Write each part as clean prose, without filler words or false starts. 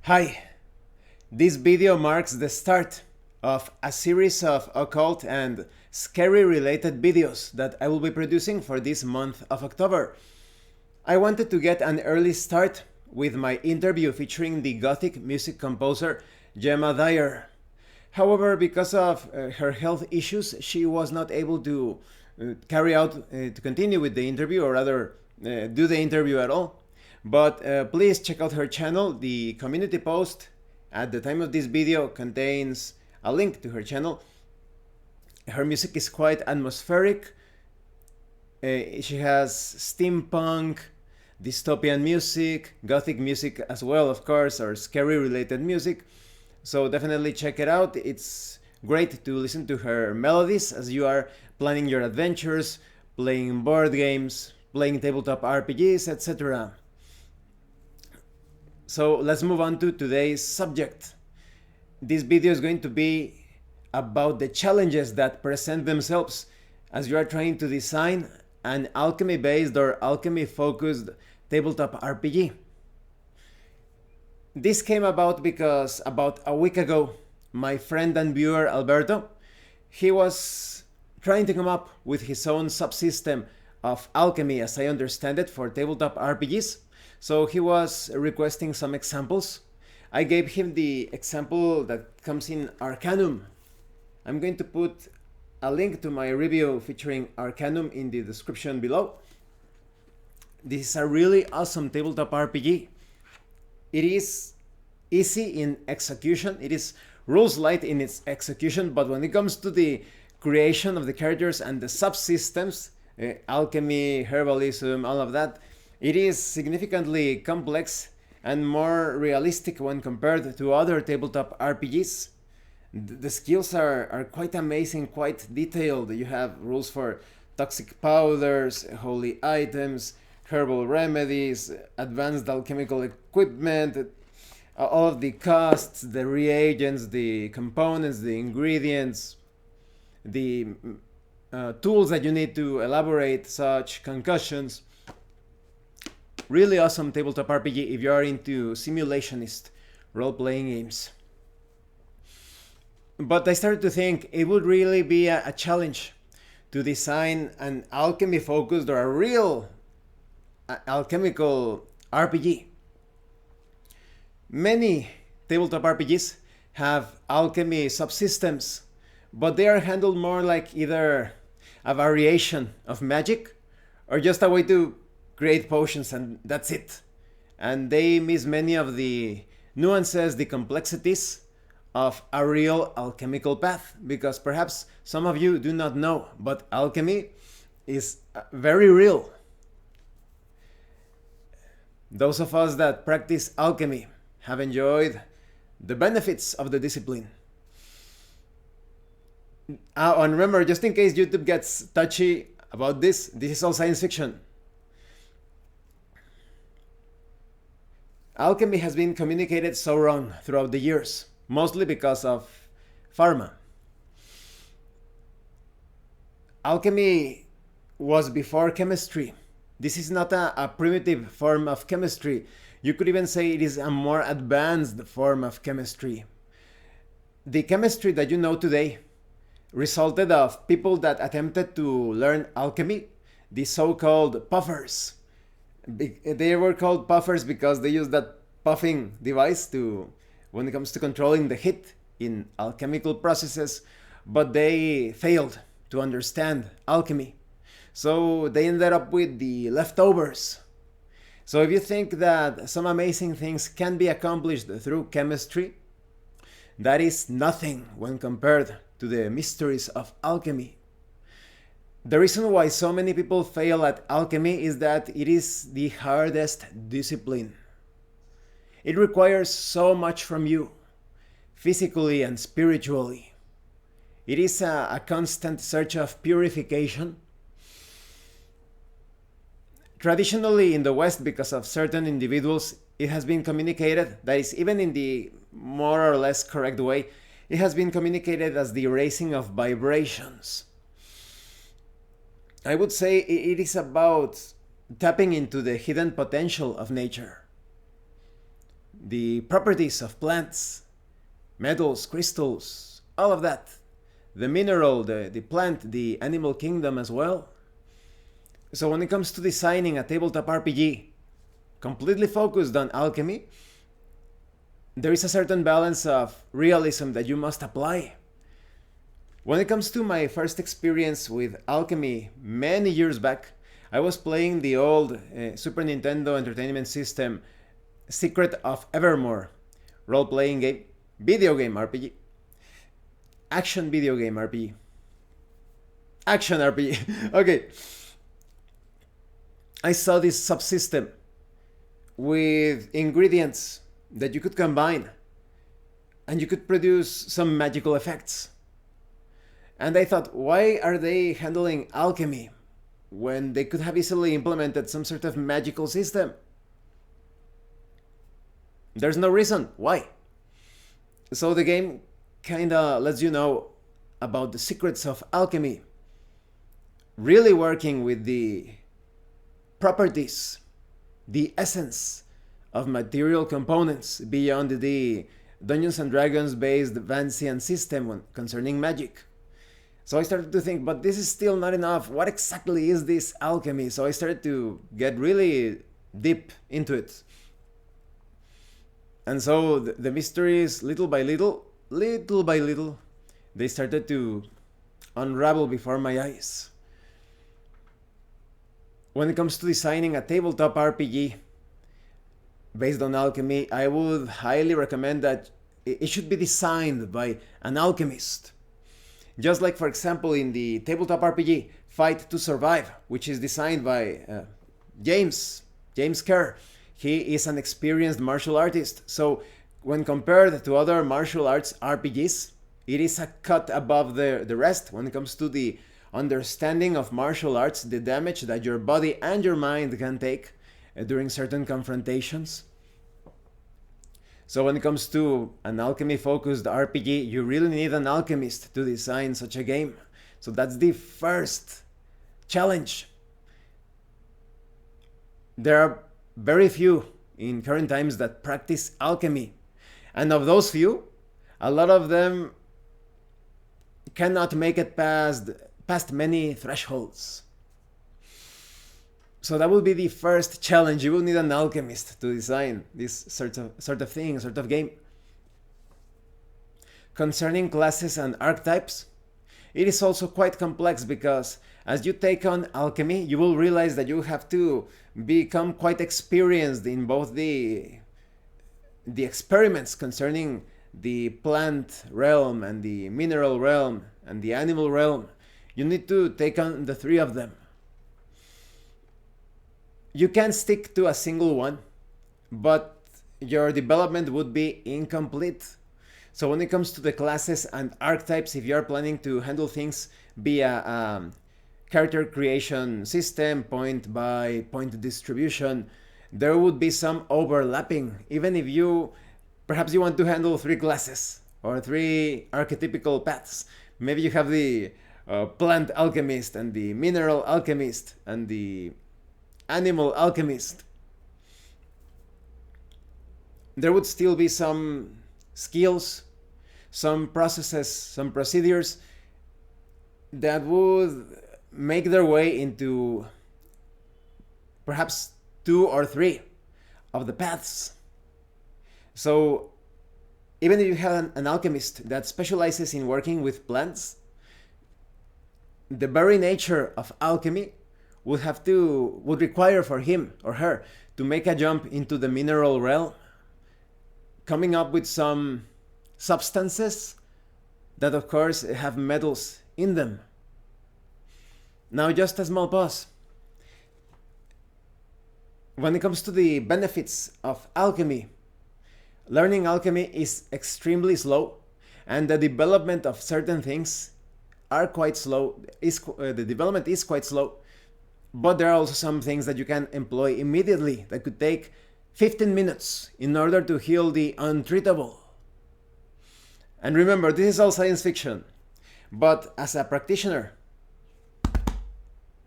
Hi, this video marks the start of a series of occult and scary related videos that I will be producing for this month of October. I wanted to get an early start with my interview featuring the Gothic music composer Gemma Dyer. However, because of her health issues, she was not able to to continue with the interview, or rather, do the interview at all. But please check out her channel. The community post at the time of this video contains a link to her channel. Her music is quite atmospheric. She has steampunk, dystopian music, gothic music as well, of course, or scary related music. So definitely check it out. It's great to listen to her melodies as you are planning your adventures, playing board games, playing tabletop RPGs, etc. So let's move on to today's subject. This video is going to be about the challenges that present themselves as you are trying to design an alchemy based or alchemy focused tabletop RPG. This came about because about a week ago, my friend and viewer Alberto, he was trying to come up with his own subsystem of alchemy, as I understand it, for tabletop RPGs. So he was requesting some examples. I gave him the example that comes in Arcanum. I'm going to put a link to my review featuring Arcanum in the description below. This is a really awesome tabletop RPG. It is easy in execution. It is rules light in its execution, but when it comes to the creation of the characters and the subsystems, alchemy, herbalism, all of that, it is significantly complex and more realistic when compared to other tabletop RPGs. The skills are quite amazing, quite detailed. You have rules for toxic powders, holy items, herbal remedies, advanced alchemical equipment, all of the costs, the reagents, the components, the ingredients, the tools that you need to elaborate such concussions. Really awesome tabletop RPG if you are into simulationist role-playing games. But I started to think it would really be a challenge to design an alchemy focused or a real alchemical RPG. Many tabletop RPGs have alchemy subsystems, but they are handled more like either a variation of magic or just a way to create potions, and that's it. And they miss many of the nuances, the complexities of a real alchemical path, because perhaps some of you do not know, but alchemy is very real. Those of us that practice alchemy have enjoyed the benefits of the discipline. And remember, just in case YouTube gets touchy about this is all science fiction. Alchemy has been communicated so wrong throughout the years, mostly because of pharma. Alchemy was before chemistry. This is not a primitive form of chemistry. You could even say it is a more advanced form of chemistry. The chemistry that you know today resulted of people that attempted to learn alchemy, the so-called puffers. They were called puffers because they used that puffing device when it comes to controlling the heat in alchemical processes, but they failed to understand alchemy. So they ended up with the leftovers. So if you think that some amazing things can be accomplished through chemistry, that is nothing when compared to the mysteries of alchemy. The reason why so many people fail at alchemy is that it is the hardest discipline. It requires so much from you, physically and spiritually. It is a constant search of purification. Traditionally in the West, because of certain individuals, it has been communicated, that is, even in the more or less correct way, it has been communicated as the raising of vibrations. I would say it is about tapping into the hidden potential of nature. the properties of plants, metals, crystals, all of that. The mineral, the plant, the animal kingdom as well. So when it comes to designing a tabletop RPG completely focused on alchemy, there is a certain balance of realism that you must apply. When it comes to my first experience with alchemy many years back, I was playing the old Super Nintendo Entertainment System Secret of Evermore role-playing game, video game RPG, action video game RPG, action RPG. Okay, I saw this subsystem with ingredients that you could combine and you could produce some magical effects. And I thought, why are they handling alchemy when they could have easily implemented some sort of magical system? There's no reason why. So the game kinda lets you know about the secrets of alchemy, really working with the properties, the essence of material components beyond the Dungeons and Dragons based Vancian system concerning magic. So I started to think, but this is still not enough. What exactly is this alchemy? So I started to get really deep into it. And so the mysteries, little by little, they started to unravel before my eyes. When it comes to designing a tabletop RPG based on alchemy, I would highly recommend that it should be designed by an alchemist. Just like, for example, in the tabletop RPG Fight to Survive, which is designed by James Kerr. He is an experienced martial artist, so when compared to other martial arts RPGs, it is a cut above the rest when it comes to the understanding of martial arts, the damage that your body and your mind can take during certain confrontations. So when it comes to an alchemy-focused RPG, you really need an alchemist to design such a game. So that's the first challenge. There are very few in current times that practice alchemy. And of those few, a lot of them cannot make it past many thresholds. So that will be the first challenge. You will need an alchemist to design this sort of thing, sort of game. Concerning classes and archetypes, it is also quite complex because as you take on alchemy, you will realize that you have to become quite experienced in both the experiments concerning the plant realm and the mineral realm and the animal realm. You need to take on the three of them. You can stick to a single one, but your development would be incomplete. So when it comes to the classes and archetypes, if you are planning to handle things via character creation system, point by point distribution, there would be some overlapping. Even if perhaps you want to handle 3 classes or 3 archetypical paths. Maybe you have the plant alchemist and the mineral alchemist and the animal alchemist. There would still be some skills, some processes, some procedures that would make their way into perhaps 2 or 3 of the paths. So even if you have an alchemist that specializes in working with plants, the very nature of alchemy would require for him or her to make a jump into the mineral realm, coming up with some substances that of course have metals in them. Now just a small pause. When it comes to the benefits of alchemy, learning alchemy is extremely slow, and the development of certain things are quite slow. The development is quite slow, but there are also some things that you can employ immediately that could take 15 minutes in order to heal the untreatable. And remember, this is all science fiction, but as a practitioner,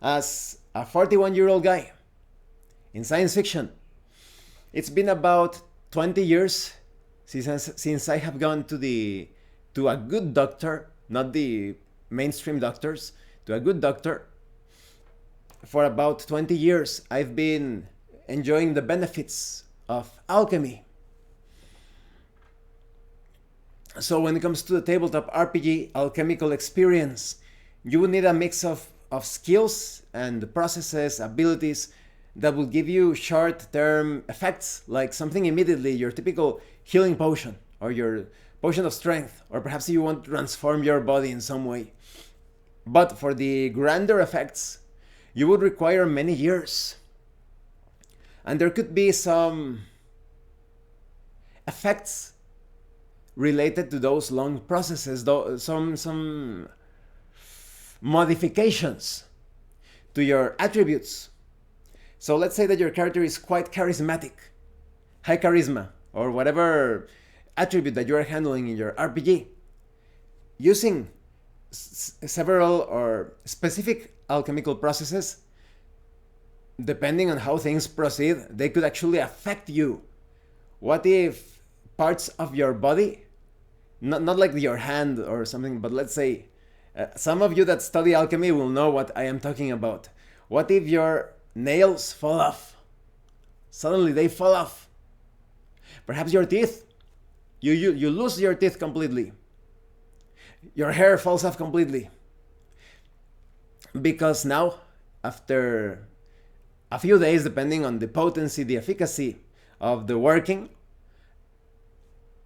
as a 41-year-old guy in science fiction, it's been about 20 years since I have gone to a good doctor, not the mainstream doctors, to a good doctor. For about 20 years, I've been enjoying the benefits of alchemy. So when it comes to the tabletop RPG alchemical experience, you would need a mix of skills and processes, abilities that will give you short-term effects, like something immediately, your typical healing potion, or your potion of strength, or perhaps you want to transform your body in some way. But for the grander effects, you would require many years. And there could be some effects related to those long processes, some modifications to your attributes. So let's say that your character is quite charismatic, high charisma, or whatever attribute that you are handling in your RPG. Using several or specific alchemical processes, depending on how things proceed, they could actually affect you. What if parts of your body, not like your hand or something, but let's say, some of you that study alchemy will know what I am talking about. What if your nails fall off? Suddenly they fall off. Perhaps your teeth, you lose your teeth completely. Your hair falls off completely. Because now, after a few days, depending on the potency, the efficacy of the working,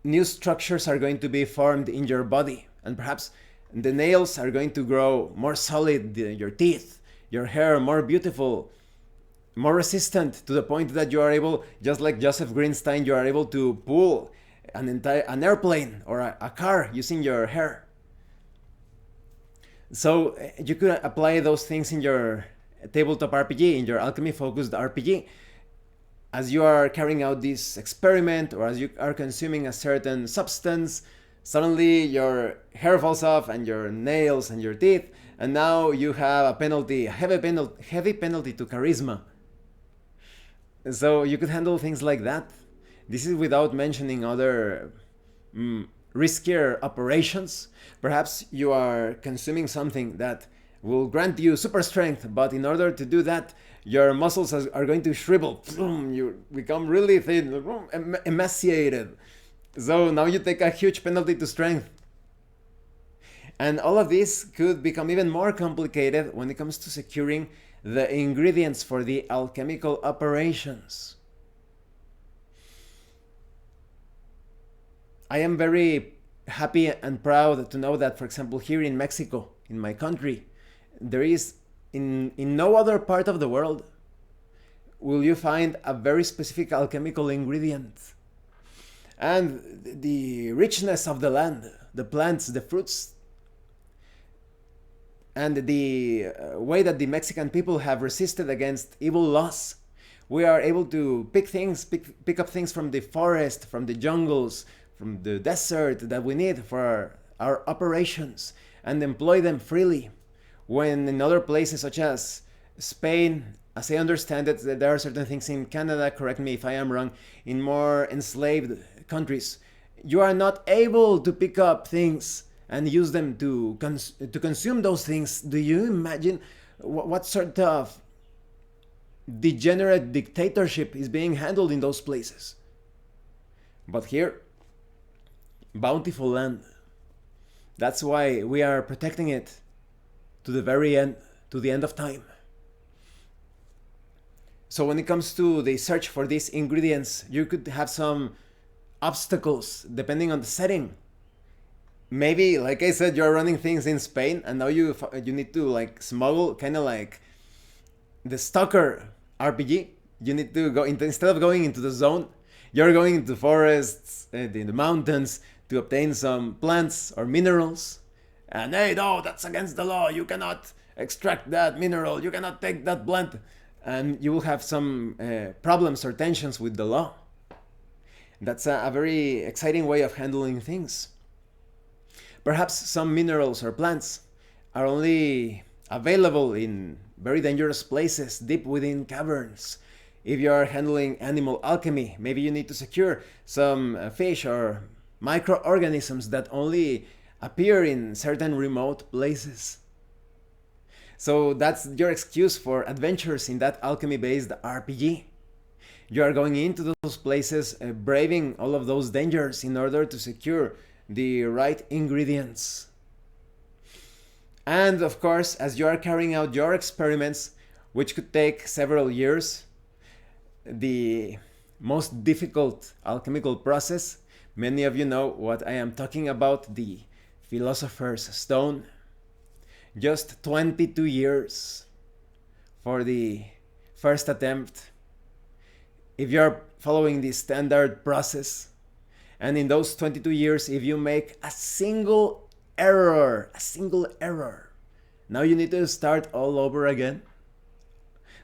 new structures are going to be formed in your body. And perhaps the nails are going to grow more solid, your teeth, your hair more beautiful, more resistant, to the point that you are able, just like Joseph Greenstein, you are able to pull an airplane or a car using your hair. So you could apply those things in your tabletop RPG, in your alchemy focused RPG, as you are carrying out this experiment, or as you are consuming a certain substance. Suddenly your hair falls off, and your nails and your teeth, and now you have a penalty, a heavy penalty to charisma. So you could handle things like that. This is without mentioning other riskier operations. Perhaps you are consuming something that will grant you super strength, but in order to do that, your muscles are going to shrivel. You become really thin, emaciated. So now you take a huge penalty to strength. And all of this could become even more complicated when it comes to securing the ingredients for the alchemical operations. I am very happy and proud to know that, for example, here in Mexico, in my country, there is, in no other part of the world will you find a very specific alchemical ingredient. And the richness of the land, the plants, the fruits, and the way that the Mexican people have resisted against evil laws, we are able to pick up things from the forest, from the jungles, from the desert that we need for our operations, and employ them freely. When in other places such as Spain, as I understand it, there are certain things in Canada, correct me if I am wrong, in more enslaved countries, you are not able to pick up things and use them to consume those things. Do you imagine what sort of degenerate dictatorship is being handled in those places? But here, bountiful land. That's why we are protecting it to the very end, to the end of time. So when it comes to the search for these ingredients, you could have some obstacles depending on the setting. Maybe, like I said, you're running things in Spain, and now you need to like smuggle, kind of like the Stalker RPG. You need to go into, instead of going into the zone, you're going into forests, in the mountains, to obtain some plants or minerals. And hey, no, that's against the law. You cannot extract that mineral. You cannot take that plant. And you will have some problems or tensions with the law. That's a very exciting way of handling things. Perhaps some minerals or plants are only available in very dangerous places, deep within caverns, If you are handling animal alchemy, maybe you need to secure some fish or microorganisms that only appear in certain remote places. So that's your excuse for adventures in that alchemy-based RPG. You are going into those places, braving all of those dangers in order to secure the right ingredients. And of course, as you are carrying out your experiments, which could take several years, the most difficult alchemical process, many of you know what I am talking about, the Philosopher's Stone. Just 22 years for the first attempt. If you're following the standard process, and in those 22 years, if you make a single error, now you need to start all over again.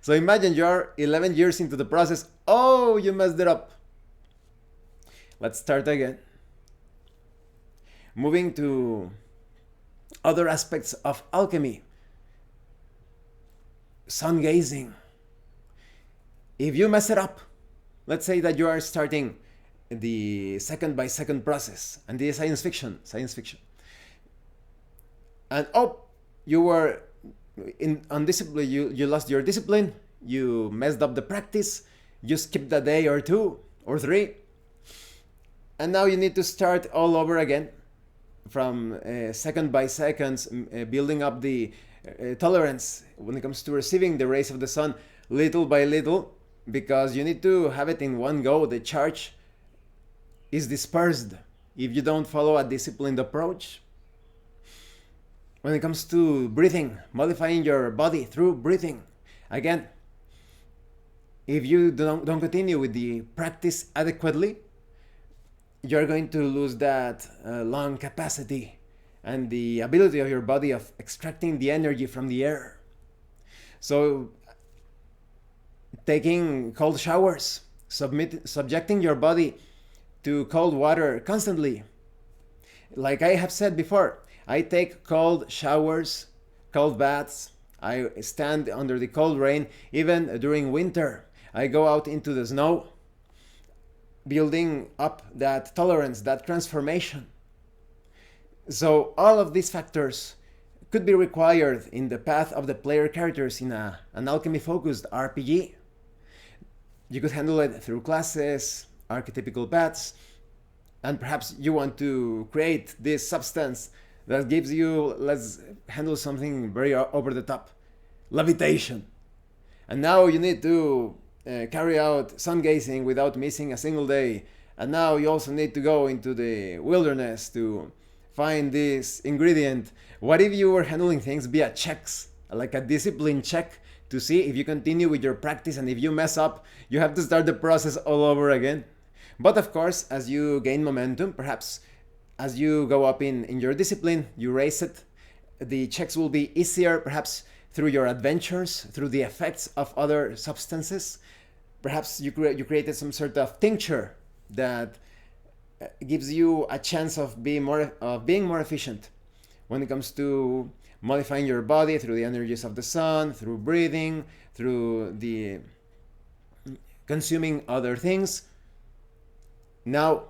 So imagine you're 11 years into the process. Oh, you messed it up. Let's start again. Moving to other aspects of alchemy. Sun gazing. If you mess it up, let's say that you are starting the second by second process, and this is science fiction. And you were undisciplined, you lost your discipline, you messed up the practice, you skipped a day or 2 or 3, and now you need to start all over again from second by seconds, building up the tolerance when it comes to receiving the rays of the sun little by little, because you need to have it in one go. The charge is dispersed if you don't follow a disciplined approach. When it comes to breathing, modifying your body through breathing, again, if you don't continue with the practice adequately, you're going to lose that lung capacity and the ability of your body of extracting the energy from the air. So taking cold showers, subjecting your body to cold water constantly. Like I have said before, I take cold showers, cold baths. I stand under the cold rain, even during winter. I go out into the snow, building up that tolerance, that transformation. So all of these factors could be required in the path of the player characters in an alchemy-focused RPG. You could handle it through classes, archetypical paths, and perhaps you want to create this substance that gives you, let's handle something very over the top, levitation. And now you need to carry out sun gazing without missing a single day. And now you also need to go into the wilderness to find this ingredient. What if you were handling things via checks, like a discipline check, to see if you continue with your practice, and if you mess up, you have to start the process all over again. But of course, as you gain momentum, perhaps as you go up in your discipline, you raise it, the checks will be easier, perhaps through your adventures, through the effects of other substances. Perhaps you created some sort of tincture that gives you a chance of being more efficient when it comes to modifying your body through the energies of the sun, through breathing, through the consuming other things. Now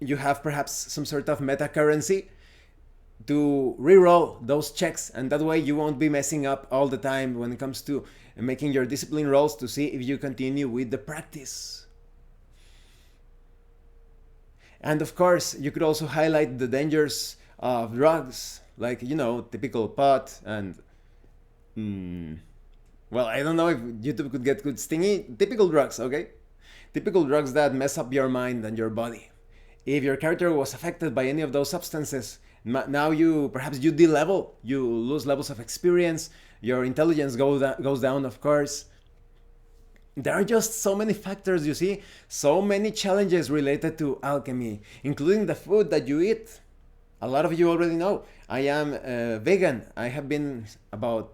you have perhaps some sort of meta currency to reroll those checks, and that way you won't be messing up all the time when it comes to making your discipline rolls to see if you continue with the practice. And of course, you could also highlight the dangers of drugs, like, typical pot and well, I don't know if YouTube could get good stingy. Typical drugs, okay? Typical drugs that mess up your mind and your body. If your character was affected by any of those substances, now perhaps you de-level, you lose levels of experience, your intelligence goes down, of course. There are just so many factors, you see, so many challenges related to alchemy, including the food that you eat. A lot of you already know, I am vegan. I have been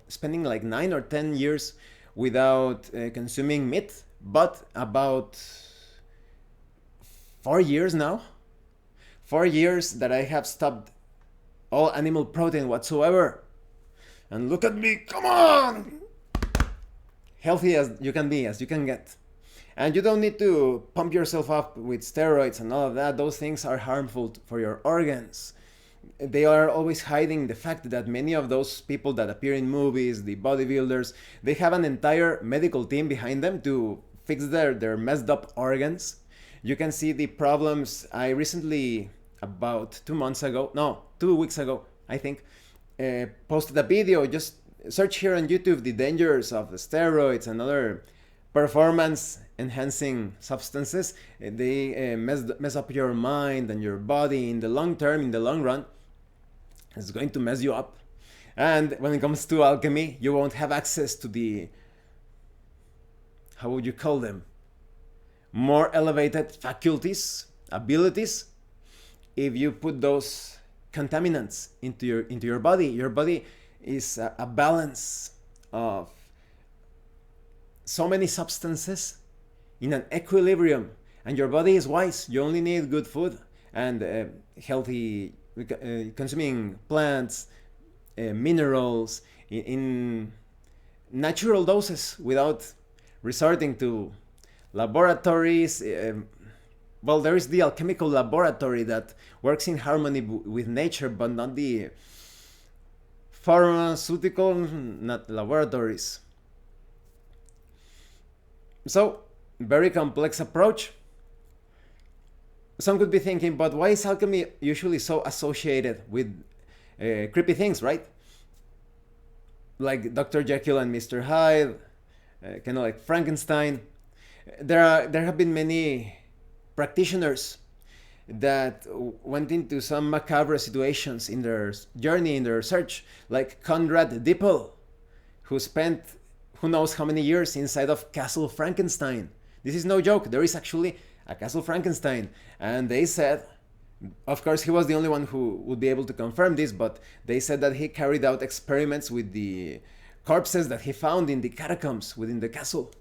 spending like 9 or 10 years without consuming meat, but about 4 years now. 4 years that I have stopped all animal protein whatsoever. And look at me, come on! healthy as you can be, as you can get. And you don't need to pump yourself up with steroids and all of that. Those things are harmful for your organs. They are always hiding the fact that many of those people that appear in movies, the bodybuilders, they have an entire medical team behind them to fix their messed up organs. You can see the problems. I recently, about 2 weeks ago, I think, posted a video. Just search here on YouTube the dangers of the steroids and other performance enhancing substances. They mess up your mind and your body in the long term, in the long run. It's going to mess you up. And when it comes to alchemy, you won't have access to the, how would you call them, more elevated faculties, abilities, if you put those contaminants into your body. Your body is a balance of so many substances in an equilibrium, and your body is wise. You only need good food and healthy, consuming plants, minerals in natural doses without resorting to laboratories. Well, there is the alchemical laboratory that works in harmony with nature, but not the pharmaceutical, not laboratories. So, very complex approach. Some could be thinking, but why is alchemy usually so associated with creepy things, right? Like Dr. Jekyll and Mr. Hyde, kind of like Frankenstein. There have been many practitioners that went into some macabre situations in their journey, in their search, like Conrad Dippel, who spent who knows how many years inside of Castle Frankenstein. This is no joke. There is actually a Castle Frankenstein. And they said, of course, he was the only one who would be able to confirm this, but they said that he carried out experiments with the corpses that he found in the catacombs within the castle.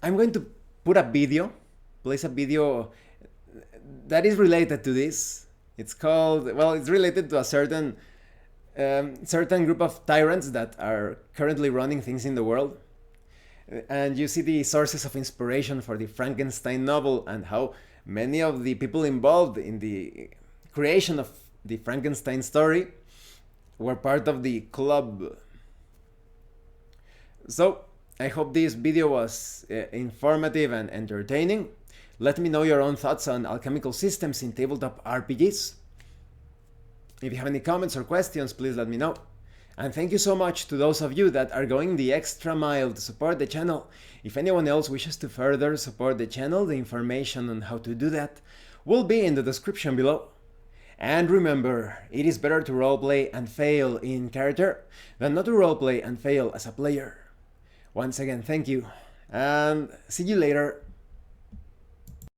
I'm going to put a video, place a video that is related to this. It's called, well, it's related to a certain group of tyrants that are currently running things in the world. And you see the sources of inspiration for the Frankenstein novel and how many of the people involved in the creation of the Frankenstein story were part of the club. So, I hope this video was informative and entertaining. Let me know your own thoughts on alchemical systems in tabletop RPGs. If you have any comments or questions, please let me know. And thank you so much to those of you that are going the extra mile to support the channel. If anyone else wishes to further support the channel, the information on how to do that will be in the description below. And remember, it is better to roleplay and fail in character than not to roleplay and fail as a player. Once again, thank you, and see you later.